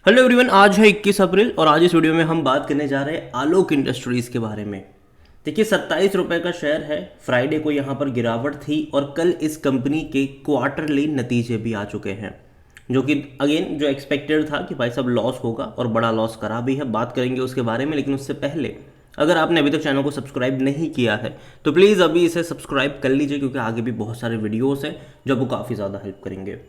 Hello everyone, आज है 21 अप्रैल और आज इस वीडियो में हम बात करने जा रहे हैं आलोक इंडस्ट्रीज़ के बारे में। देखिए, 27 रुपये का शेयर है। फ्राइडे को यहाँ पर गिरावट थी और कल इस कंपनी के क्वार्टरली नतीजे भी आ चुके हैं, जो कि अगेन जो एक्सपेक्टेड था कि भाई साहब लॉस होगा और बड़ा लॉस करा भी है। बात करेंगे उसके बारे में, लेकिन उससे पहले अगर आपने अभी तक चैनल को सब्सक्राइब नहीं किया है तो प्लीज़ अभी इसे सब्सक्राइब कर लीजिए, क्योंकि आगे भी बहुत सारे वीडियोस हैं जो आपको काफ़ी ज़्यादा हेल्प करेंगे।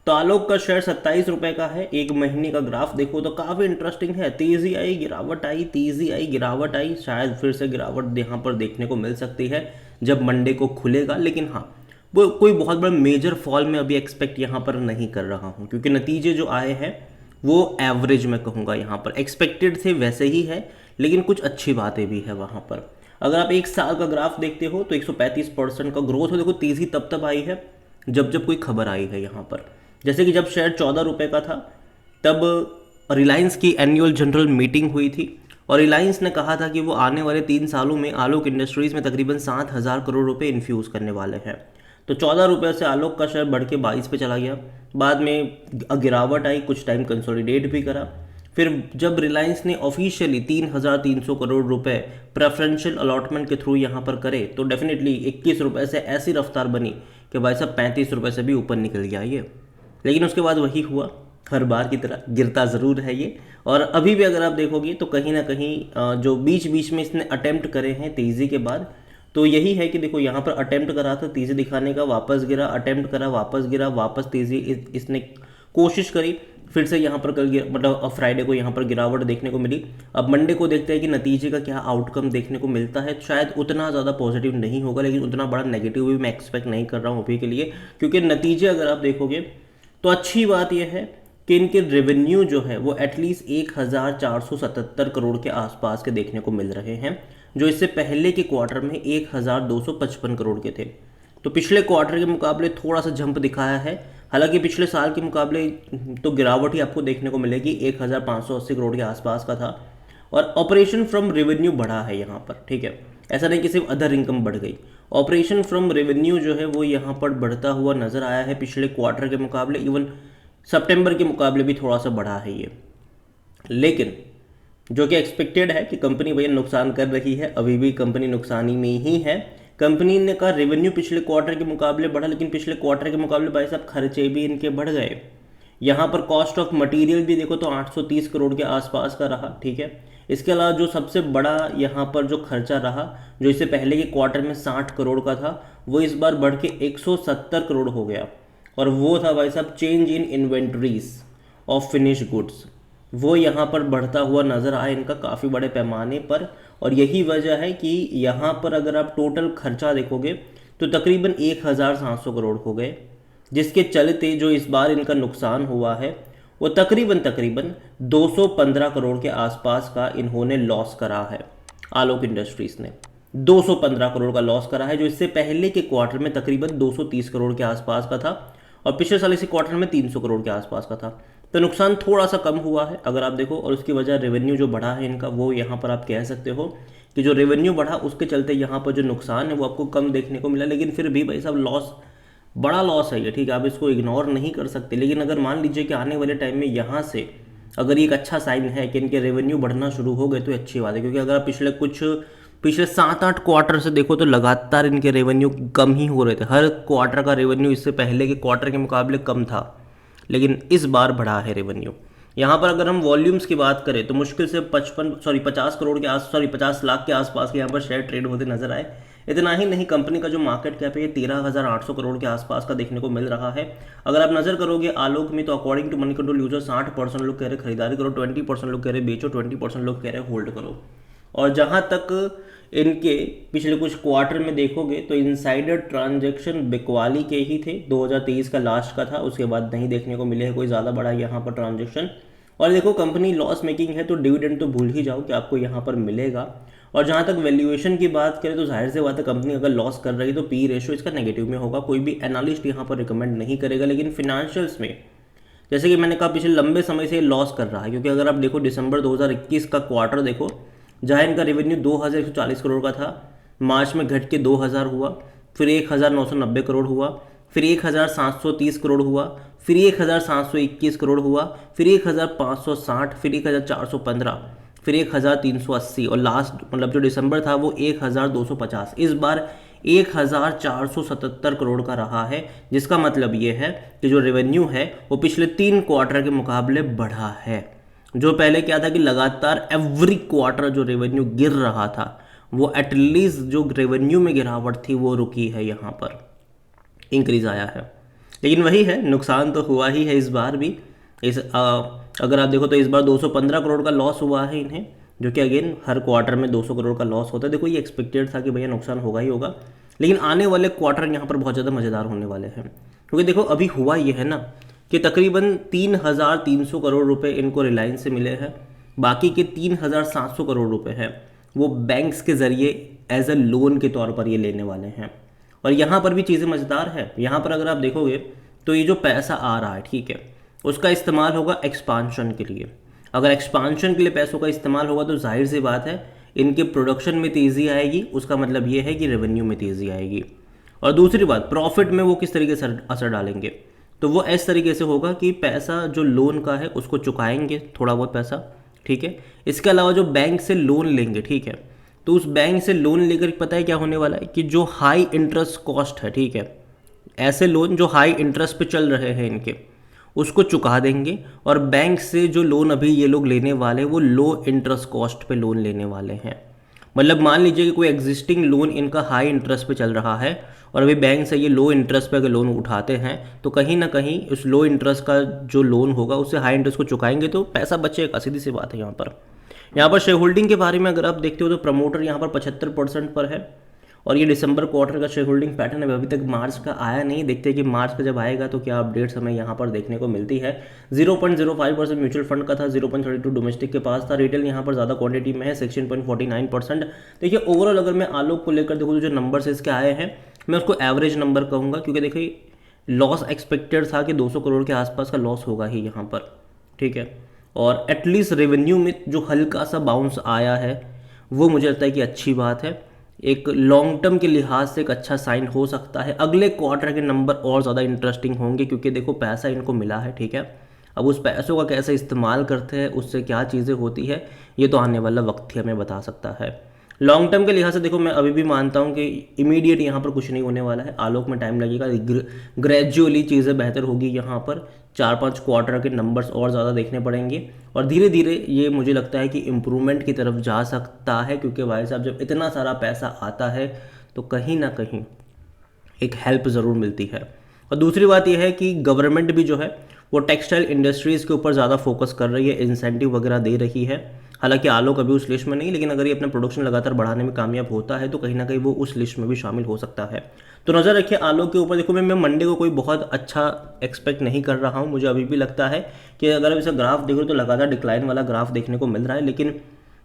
तो आलोक का शेयर 27 रुपये का है। एक महीने का ग्राफ देखो तो काफ़ी इंटरेस्टिंग है। तेज़ी आई, गिरावट आई, तेज़ी आई, गिरावट आई। शायद फिर से गिरावट यहाँ पर देखने को मिल सकती है जब मंडे को खुलेगा, लेकिन हाँ, वो कोई बहुत बड़ा मेजर फॉल में अभी एक्सपेक्ट यहाँ पर नहीं कर रहा हूँ, क्योंकि नतीजे जो आए हैं वो एवरेज में कहूँगा। यहाँ पर एक्सपेक्टेड थे वैसे ही है, लेकिन कुछ अच्छी बातें भी है वहाँ पर। अगर आप एक साल का ग्राफ देखते हो तो 135% का ग्रोथ हो। देखो, तेज़ी तब तब आई है जब जब कोई खबर आई है यहाँ पर। जैसे कि जब शेयर 14 रुपये का था तब रिलायंस की एनुअल जनरल मीटिंग हुई थी और रिलायंस ने कहा था कि वो आने वाले 3 सालों में आलोक इंडस्ट्रीज़ में तकरीबन 7,000 करोड़ रुपए इन्फ्यूज़ करने वाले हैं। तो 14 रुपये से आलोक का शेयर बढ़ के 22 पे चला गया। बाद में गिरावट आई, कुछ टाइम कंसोलिडेट भी करा। फिर जब रिलायंस ने ऑफिशियली 3,300 करोड़ रुपए प्रेफरेंशियल अलॉटमेंट के थ्रू यहाँ पर करे तो डेफिनेटली 21 रुपये से ऐसी रफ्तार बनी कि भाई साहब 35 रुपये से भी ऊपर निकल गया ये। लेकिन उसके बाद वही हुआ, हर बार की तरह गिरता ज़रूर है ये। और अभी भी अगर आप देखोगे तो कहीं ना कहीं जो बीच बीच में इसने अटेम्प्ट करे हैं तेज़ी के बाद, तो यही है कि देखो यहाँ पर अटेम्प्ट करा था तेज़ी दिखाने का, वापस गिरा, अटेम्प्ट करा, वापस गिरा, वापस तेज़ी इसने कोशिश करी, फिर से यहाँ पर कल मतलब फ्राइडे को यहाँ पर गिरावट देखने को मिली। अब मंडे को देखते हैं कि नतीजे का क्या आउटकम देखने को मिलता है। शायद उतना ज़्यादा पॉजिटिव नहीं होगा, लेकिन उतना बड़ा नेगेटिव भी मैं एक्सपेक्ट नहीं कर रहा हूँ अभी के लिए, क्योंकि नतीजे अगर आप देखोगे तो अच्छी बात यह है कि इनके रेवेन्यू जो है वो एटलीस्ट 1,477 करोड़ के आसपास के देखने को मिल रहे हैं, जो इससे पहले के क्वार्टर में 1,255 करोड़ के थे। तो पिछले क्वार्टर के मुकाबले थोड़ा सा जंप दिखाया है। हालांकि पिछले साल के मुकाबले तो गिरावट ही आपको देखने को मिलेगी, 1,580 करोड़ के आसपास का था। और ऑपरेशन फ्रॉम रेवेन्यू बढ़ा है यहाँ पर, ठीक है, ऐसा नहीं कि सिर्फ अदर इनकम बढ़ गई। ऑपरेशन फ्रॉम रेवेन्यू जो है वो यहाँ पर बढ़ता हुआ नज़र आया है पिछले क्वार्टर के मुकाबले। इवन सितंबर के मुकाबले भी थोड़ा सा बढ़ा है ये। लेकिन जो कि एक्सपेक्टेड है कि कंपनी भैया नुकसान कर रही है, अभी भी कंपनी नुकसानी में ही है। कंपनी ने कहा रेवेन्यू पिछले क्वार्टर के मुकाबले बढ़ा, लेकिन पिछले क्वार्टर के मुकाबले भाई साहब खर्चे भी इनके बढ़ गए। यहाँ पर कॉस्ट ऑफ मटेरियल भी देखो तो 830 करोड़ के आसपास का रहा, ठीक है। इसके अलावा जो सबसे बड़ा यहाँ पर जो खर्चा रहा, जो इससे पहले के क्वार्टर में 60 करोड़ का था, वो इस बार बढ़ के 170 करोड़ हो गया। और वो था भाई साहब change in inventories of finish goods. वो यहाँ पर बढ़ता हुआ नज़र आया इनका काफ़ी बड़े पैमाने पर। और यही वजह है कि यहाँ पर अगर आप टोटल खर्चा देखोगे तो तकरीबन 1,700 करोड़ हो गए, जिसके चलते जो इस बार इनका नुकसान हुआ है वो तकरीबन 215 करोड़ के आसपास का इन्होंने लॉस करा है। आलोक इंडस्ट्रीज़ ने 215 करोड़ का लॉस करा है, जो इससे पहले के क्वार्टर में तकरीबन 230 करोड़ के आसपास का था और पिछले साल इसी क्वार्टर में 300 करोड़ के आसपास का था। तो नुकसान थोड़ा सा कम हुआ है अगर आप देखो, और उसकी वजह रेवेन्यू जो बढ़ा है इनका, वो यहाँ पर आप कह सकते हो कि जो रेवेन्यू बढ़ा उसके चलते यहाँ पर जो नुकसान है वो आपको कम देखने को मिला। लेकिन फिर भी भाई साहब लॉस, बड़ा लॉस है ये, ठीक है, आप इसको इग्नोर नहीं कर सकते। लेकिन अगर मान लीजिए कि आने वाले टाइम में यहाँ से अगर ये एक अच्छा साइन है कि इनके रेवेन्यू बढ़ना शुरू हो गए तो अच्छी बात है, क्योंकि अगर आप पिछले 7-8 क्वार्टर से देखो तो लगातार इनके रेवेन्यू कम ही हो रहे थे। हर क्वार्टर का रेवेन्यू इससे पहले के क्वार्टर के मुकाबले कम था, लेकिन इस बार बढ़ा है रेवेन्यू। यहाँ पर अगर हम वॉल्यूम्स की बात करें तो मुश्किल से 50 लाख के आसपास के यहाँ पर शेयर ट्रेड होते नजर आए। इतना ही नहीं, कंपनी का जो मार्केट कैप है ये 13,800 करोड़ के आसपास का देखने को मिल रहा है। अगर आप नजर करोगे आलोक में तो according to Moneycontrol user 60% लोग कह रहे खरीदारी करो, 20% लोग कह रहे बेचो, 20% लोग कह रहे होल्ड करो। और जहाँ तक इनके पिछले कुछ क्वार्टर में देखोगे तो इनसाइडर ट्रांजैक्शन बिकवाली के ही थे, 2023 का लास्ट का था, उसके बाद नहीं देखने को मिले है कोई ज़्यादा बड़ा यहाँ पर ट्रांजैक्शन। और देखो कंपनी लॉस मेकिंग है तो डिविडेंड तो भूल ही जाओ कि आपको यहाँ पर मिलेगा। और जहाँ तक वैल्यूएशन की बात करें तो जाहिर से बात है, कंपनी अगर लॉस कर रही है तो पी रेशो इसका नेगेटिव में होगा, कोई भी एनालिस्ट यहाँ पर रिकमेंड नहीं करेगा। लेकिन फिनेंशियल्स में जैसे कि मैंने कहा पिछले लंबे समय से लॉस कर रहा है, क्योंकि अगर आप देखो दिसंबर 2021 का क्वार्टर देखो, जहाँ इनका रेवेन्यू 2,140 करोड़ का था, मार्च में घट के 2,000 हुआ, फिर 1,990 करोड़ हुआ, फिर 1,730 करोड़ हुआ, फिर 1721 करोड़ हुआ, फिर 1560, फिर 1415, फिर 1380 और लास्ट मतलब जो दिसंबर था वो 1250। इस बार 1477 करोड़ का रहा है, जिसका मतलब ये है कि जो रेवेन्यू है वो पिछले 3 क्वार्टर के मुकाबले बढ़ा है। जो पहले क्या था कि लगातार एवरी क्वार्टर जो रेवेन्यू गिर रहा था, वो एटलीस्ट जो रेवेन्यू में गिरावट थी वो रुकी है, यहाँ पर इंक्रीज आया है। लेकिन वही है, नुकसान तो हुआ ही है इस बार भी। अगर आप देखो तो इस बार 215 करोड़ का लॉस हुआ है इन्हें, जो कि अगेन हर क्वार्टर में 200 करोड़ का लॉस होता है। देखो ये एक्सपेक्टेड था कि भैया नुकसान होगा ही होगा, लेकिन आने वाले क्वार्टर यहाँ पर बहुत ज़्यादा मज़ेदार होने वाले हैं। क्योंकि देखो अभी हुआ ये है ना कि तकरीबन 3,300 करोड़ रुपए इनको रिलायंस से मिले हैं, बाकी के 3,700 करोड़ रुपए हैं वो बैंक्स के ज़रिए एज अ लोन के तौर पर ये लेने वाले हैं। और यहाँ पर भी चीज़ें मज़ेदार है। यहाँ पर अगर आप देखोगे तो ये जो पैसा आ रहा है, ठीक है, उसका इस्तेमाल होगा एक्सपांशन के लिए। अगर एक्सपांशन के लिए पैसों का इस्तेमाल होगा तो जाहिर सी बात है इनके प्रोडक्शन में तेज़ी आएगी, उसका मतलब ये है कि रेवेन्यू में तेज़ी आएगी। और दूसरी बात, प्रॉफिट में वो किस तरीके से असर डालेंगे, तो वो इस तरीके से होगा कि पैसा जो लोन का है उसको चुकाएंगे थोड़ा बहुत पैसा, ठीक है। इसके अलावा जो बैंक से लोन लेंगे, ठीक है, तो उस बैंक से लोन लेकर पता है क्या होने वाला है कि जो हाई इंटरेस्ट कॉस्ट है, ठीक है, ऐसे लोन जो हाई इंटरेस्ट पे चल रहे हैं इनके, उसको चुका देंगे। और बैंक से जो लोन अभी ये लोग लेने वाले वो लो इंटरेस्ट कॉस्ट पे लोन लेने वाले हैं। मतलब मान लीजिए कि कोई एग्जिस्टिंग लोन इनका हाई इंटरेस्ट पे चल रहा है और अभी बैंक से ये लो इंटरेस्ट पे अगर लोन उठाते हैं तो कहीं ना कहीं उस लो इंटरेस्ट का जो लोन होगा उससे हाई इंटरेस्ट को चुकाएंगे तो पैसा बचेगा, सीधी सी बात है। यहाँ पर शेयर होल्डिंग के बारे में अगर आप देखते हो तो प्रमोटर यहाँ पर 75% पर है और ये दिसंबर क्वार्टर का शेयर होल्डिंग पैटर्न है, अभी तक मार्च का आया नहीं। देखते हैं कि मार्च का जब आएगा तो क्या अपडेट्स हमें यहाँ पर देखने को मिलती है। 0.05% म्यूचुअल फंड का था, 0.32 डोमेस्टिक के पास था, रिटेल यहाँ पर ज़्यादा क्वांटिटी में है 16.49%। देखिए ओवरऑल अगर मैं आलोक को लेकर देखूँ तो जो नंबर्स इसके आए हैं मैं उसको एवरेज नंबर कहूँगा, क्योंकि देखिए लॉस एक्सपेक्टेड था कि 200 करोड़ के आसपास का लॉस होगा ही यहाँ पर, ठीक है। और एटलीस्ट रेवेन्यू में जो हल्का सा बाउंस आया है वो मुझे लगता है कि अच्छी बात है, एक लॉन्ग टर्म के लिहाज से एक अच्छा साइन हो सकता है। अगले क्वार्टर के नंबर और ज़्यादा इंटरेस्टिंग होंगे क्योंकि देखो पैसा इनको मिला है, ठीक है, अब उस पैसों का कैसे इस्तेमाल करते हैं, उससे क्या चीज़ें होती है, ये तो आने वाला वक्त ही हमें बता सकता है। लॉन्ग टर्म के लिहाज से देखो मैं अभी भी मानता हूँ कि इमीडिएट यहाँ पर कुछ नहीं होने वाला है, आलोक में टाइम लगेगा, ग्रेजुअली चीज़ें बेहतर होगी। यहाँ पर 4-5 क्वार्टर के नंबर्स और ज़्यादा देखने पड़ेंगे और धीरे धीरे ये मुझे लगता है कि इम्प्रूवमेंट की तरफ जा सकता है, क्योंकि भाई साहब जब इतना सारा पैसा आता है तो कहीं ना कहीं एक हेल्प ज़रूर मिलती है। और दूसरी बात यह है कि गवर्नमेंट भी जो है वो टेक्सटाइल इंडस्ट्रीज़ के ऊपर ज़्यादा फोकस कर रही है, इंसेंटिव वगैरह दे रही है। हालांकि आलोक अभी उस लिस्ट में नहीं, लेकिन अगर ये अपना प्रोडक्शन लगातार बढ़ाने में कामयाब होता है तो कहीं ना कहीं वो उस लिस्ट में भी शामिल हो सकता है। तो नज़र रखिए आलोक के ऊपर। देखो मैं मंडे को कोई बहुत अच्छा एक्सपेक्ट नहीं कर रहा हूँ, मुझे अभी भी लगता है कि अगर आप इसे ग्राफ देखो तो लगातार डिक्लाइन वाला ग्राफ देखने को मिल रहा है। लेकिन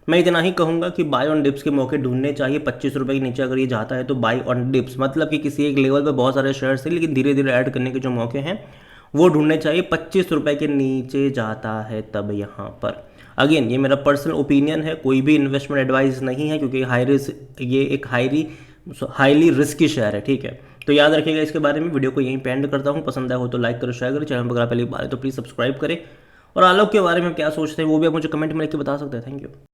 मैं इतना ही कहूँगा कि बाय ऑन डिप्स के मौके ढूंढने चाहिए। 25 रुपये के नीचे अगर ये जाता है तो बाय ऑन डिप्स, मतलब कि किसी एक लेवल पे बहुत सारे शेयर्स थे लेकिन धीरे धीरे ऐड करने के जो मौके हैं वो ढूंढने चाहिए। 25 रुपये के नीचे जाता है तब यहाँ पर। अगेन ये मेरा पर्सनल ओपिनियन है, कोई भी इन्वेस्टमेंट एडवाइस नहीं है, क्योंकि ये एक हाईली रिस्की शेयर है, ठीक है। तो याद रखिएगा इसके बारे में। वीडियो को यहीं पे एंड करता हूँ, पसंद आया हो तो लाइक करो, शेयर करो, चैनल पर अगर पहली बार है तो प्लीज़ सब्सक्राइब करें। और आलोक के बारे में क्या सोचते हैं वो भी आप मुझे कमेंट में लिख के बता सकते हैं। Thank you.